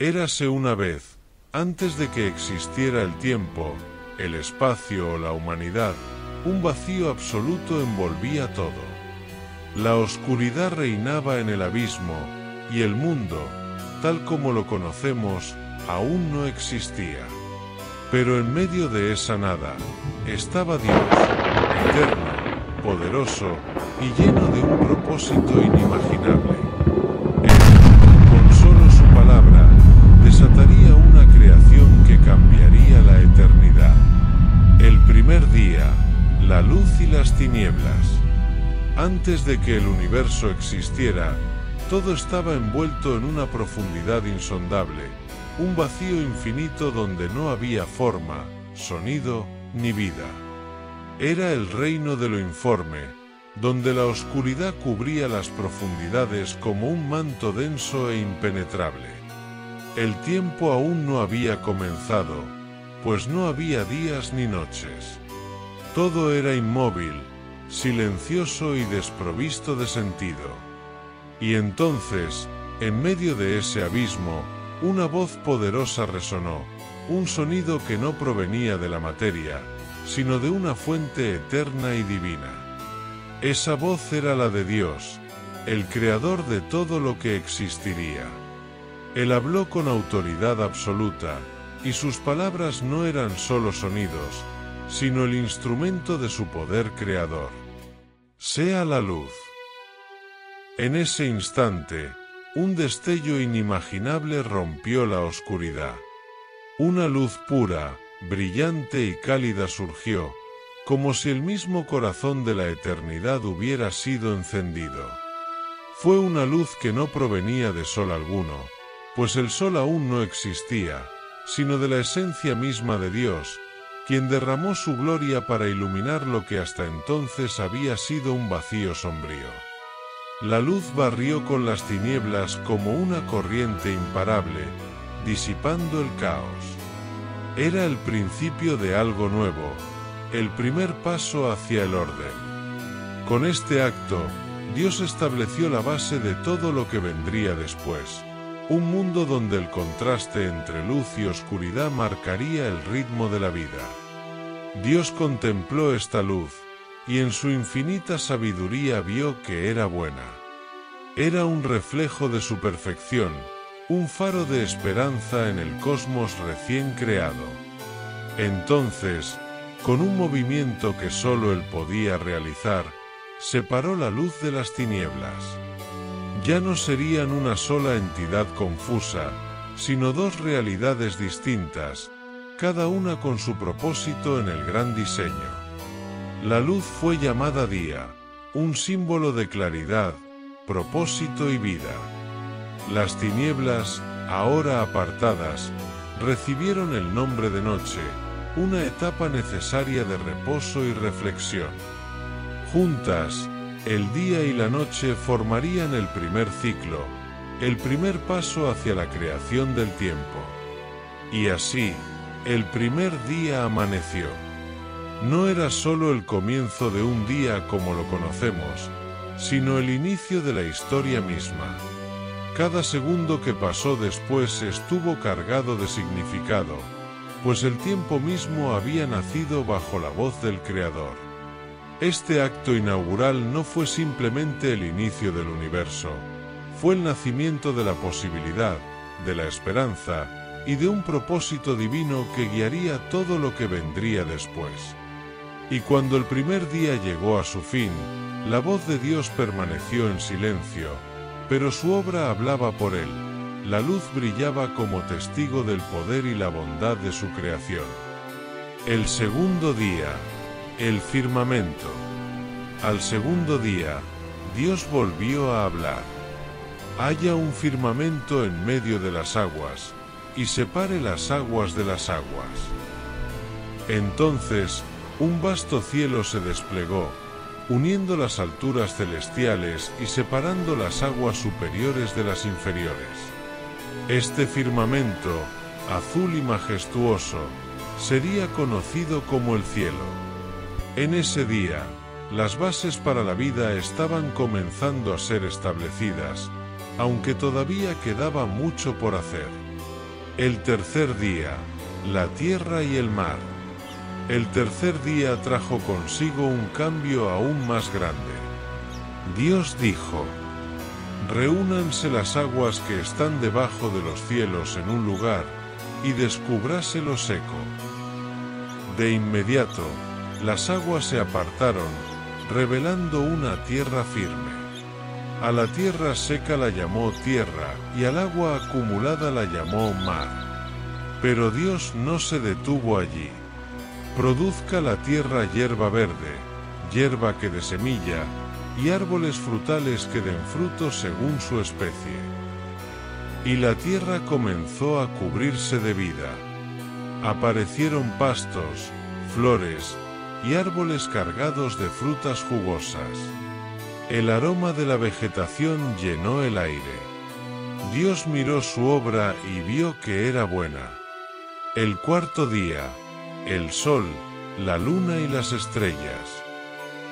Érase una vez, antes de que existiera el tiempo, el espacio o la humanidad, un vacío absoluto envolvía todo. La oscuridad reinaba en el abismo, y el mundo, tal como lo conocemos, aún no existía. Pero en medio de esa nada, estaba Dios, eterno, poderoso y lleno de un propósito inimaginable. Él, con solo su palabra, desataría una creación que cambiaría la eternidad. El primer día, la luz y las tinieblas. Antes de que el universo existiera, todo estaba envuelto en una profundidad insondable, un vacío infinito donde no había forma, sonido ni vida. Era el reino de lo informe, donde la oscuridad cubría las profundidades como un manto denso e impenetrable. El tiempo aún no había comenzado, pues no había días ni noches. Todo era inmóvil, silencioso y desprovisto de sentido. Y entonces, en medio de ese abismo, una voz poderosa resonó, un sonido que no provenía de la materia, sino de una fuente eterna y divina. Esa voz era la de Dios, el creador de todo lo que existiría. Él habló con autoridad absoluta, y sus palabras no eran solo sonidos, sino el instrumento de su poder creador. Sea la luz. En ese instante, un destello inimaginable rompió la oscuridad. Una luz pura, brillante y cálida surgió, como si el mismo corazón de la eternidad hubiera sido encendido. Fue una luz que no provenía de sol alguno, pues el sol aún no existía, sino de la esencia misma de Dios, quien derramó su gloria para iluminar lo que hasta entonces había sido un vacío sombrío. La luz barrió con las tinieblas como una corriente imparable, disipando el caos. Era el principio de algo nuevo, el primer paso hacia el orden. Con este acto, Dios estableció la base de todo lo que vendría después, un mundo donde el contraste entre luz y oscuridad marcaría el ritmo de la vida. Dios contempló esta luz, y en su infinita sabiduría vio que era buena. Era un reflejo de su perfección, un faro de esperanza en el cosmos recién creado. Entonces, con un movimiento que solo él podía realizar, separó la luz de las tinieblas. Ya no serían una sola entidad confusa, sino dos realidades distintas, cada una con su propósito en el gran diseño. La luz fue llamada día, un símbolo de claridad, propósito y vida. Las tinieblas, ahora apartadas, recibieron el nombre de noche, una etapa necesaria de reposo y reflexión. Juntas, el día y la noche formarían el primer ciclo, el primer paso hacia la creación del tiempo. Y así, el primer día amaneció. No era solo el comienzo de un día como lo conocemos, sino el inicio de la historia misma. Cada segundo que pasó después estuvo cargado de significado, pues el tiempo mismo había nacido bajo la voz del Creador. Este acto inaugural no fue simplemente el inicio del universo, fue el nacimiento de la posibilidad, de la esperanza y de un propósito divino que guiaría todo lo que vendría después. Y cuando el primer día llegó a su fin, la voz de Dios permaneció en silencio, pero su obra hablaba por él. La luz brillaba como testigo del poder y la bondad de su creación. El segundo día, el firmamento. Al segundo día, Dios volvió a hablar. Haya un firmamento en medio de las aguas, y separe las aguas de las aguas. Entonces, un vasto cielo se desplegó, uniendo las alturas celestiales y separando las aguas superiores de las inferiores. Este firmamento, azul y majestuoso, sería conocido como el cielo. En ese día, las bases para la vida estaban comenzando a ser establecidas, aunque todavía quedaba mucho por hacer. El tercer día, la tierra y el mar. El tercer día trajo consigo un cambio aún más grande. Dios dijo: reúnanse las aguas que están debajo de los cielos en un lugar, y descúbrase lo seco. De inmediato, las aguas se apartaron, revelando una tierra firme. A la tierra seca la llamó tierra, y al agua acumulada la llamó mar. Pero Dios no se detuvo allí. Produzca la tierra hierba verde, hierba que dé semilla, y árboles frutales que den fruto según su especie. Y la tierra comenzó a cubrirse de vida. Aparecieron pastos, flores, y árboles cargados de frutas jugosas. El aroma de la vegetación llenó el aire. Dios miró su obra y vio que era buena. El cuarto día, el sol, la luna y las estrellas.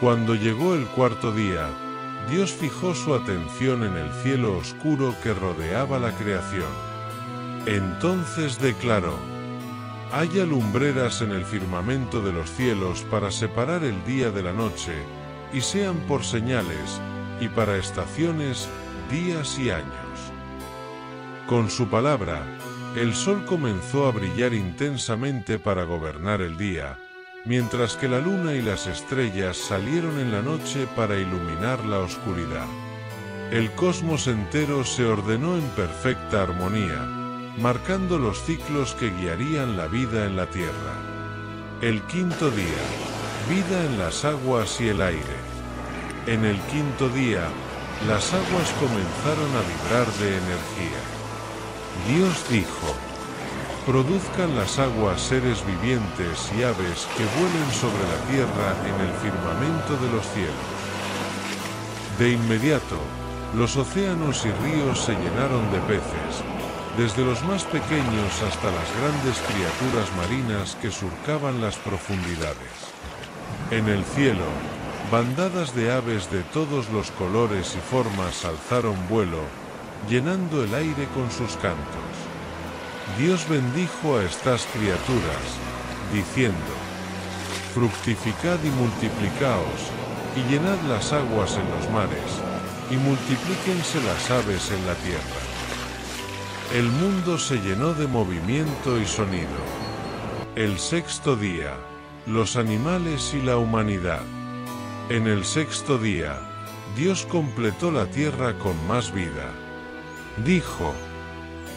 Cuando llegó el cuarto día, Dios fijó su atención en el cielo oscuro que rodeaba la creación. Entonces declaró: haya lumbreras en el firmamento de los cielos para separar el día de la noche, y sean por señales, y para estaciones, días y años. Con su palabra, el sol comenzó a brillar intensamente para gobernar el día, mientras que la luna y las estrellas salieron en la noche para iluminar la oscuridad. El cosmos entero se ordenó en perfecta armonía, marcando los ciclos que guiarían la vida en la tierra. El quinto día, vida en las aguas y el aire. En el quinto día, las aguas comenzaron a vibrar de energía. Dios dijo: produzcan las aguas seres vivientes y aves que vuelen sobre la tierra en el firmamento de los cielos. De inmediato, los océanos y ríos se llenaron de peces, desde los más pequeños hasta las grandes criaturas marinas que surcaban las profundidades. En el cielo, bandadas de aves de todos los colores y formas alzaron vuelo, llenando el aire con sus cantos. Dios bendijo a estas criaturas, diciendo: fructificad y multiplicaos, y llenad las aguas en los mares, y multiplíquense las aves en la tierra. El mundo se llenó de movimiento y sonido. El sexto día, los animales y la humanidad. En el sexto día, Dios completó la tierra con más vida. Dijo: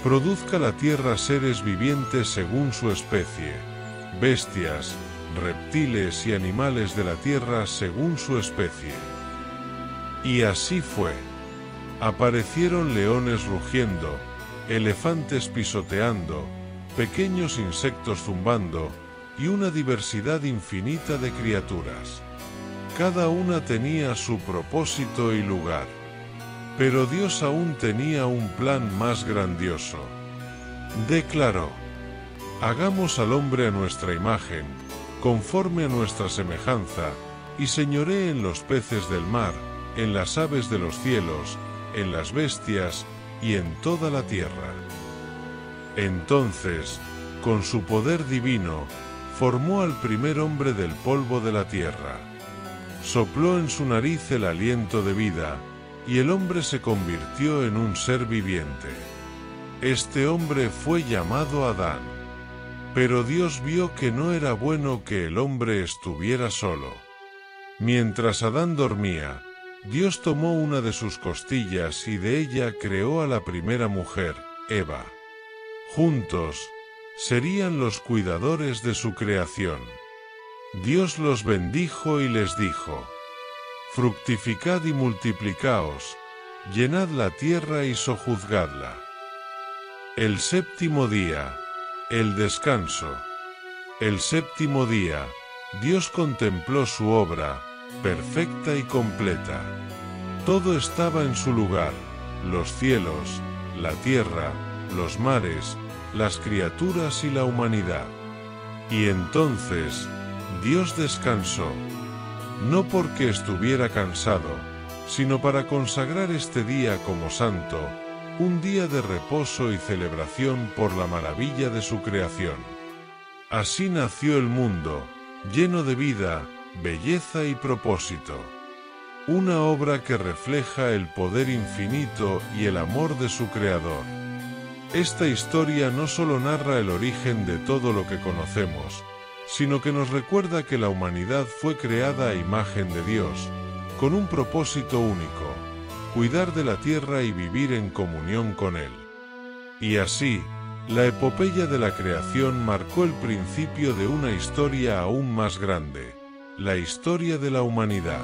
produzca la tierra seres vivientes según su especie, bestias, reptiles y animales de la tierra según su especie. Y así fue. Aparecieron leones rugiendo, elefantes pisoteando, pequeños insectos zumbando, y una diversidad infinita de criaturas. Cada una tenía su propósito y lugar. Pero Dios aún tenía un plan más grandioso. Declaró: hagamos al hombre a nuestra imagen, conforme a nuestra semejanza, y señoree en los peces del mar, en las aves de los cielos, en las bestias, y en toda la tierra. Entonces, con su poder divino, formó al primer hombre del polvo de la tierra. Sopló en su nariz el aliento de vida, y el hombre se convirtió en un ser viviente. Este hombre fue llamado Adán. Pero Dios vio que no era bueno que el hombre estuviera solo. Mientras Adán dormía, Dios tomó una de sus costillas y de ella creó a la primera mujer, Eva. Juntos, serían los cuidadores de su creación. Dios los bendijo y les dijo: fructificad y multiplicaos, llenad la tierra y sojuzgadla. El séptimo día, el descanso. El séptimo día, Dios contempló su obra, perfecta y completa. Todo estaba en su lugar, los cielos, la tierra, los mares, las criaturas y la humanidad. Y entonces, Dios descansó, no porque estuviera cansado, sino para consagrar este día como santo, un día de reposo y celebración por la maravilla de su creación. Así nació el mundo, lleno de vida, belleza y propósito. Una obra que refleja el poder infinito y el amor de su creador. Esta historia no solo narra el origen de todo lo que conocemos, sino que nos recuerda que la humanidad fue creada a imagen de Dios, con un propósito único: cuidar de la tierra y vivir en comunión con Él. Y así, la epopeya de la creación marcó el principio de una historia aún más grande, la historia de la humanidad.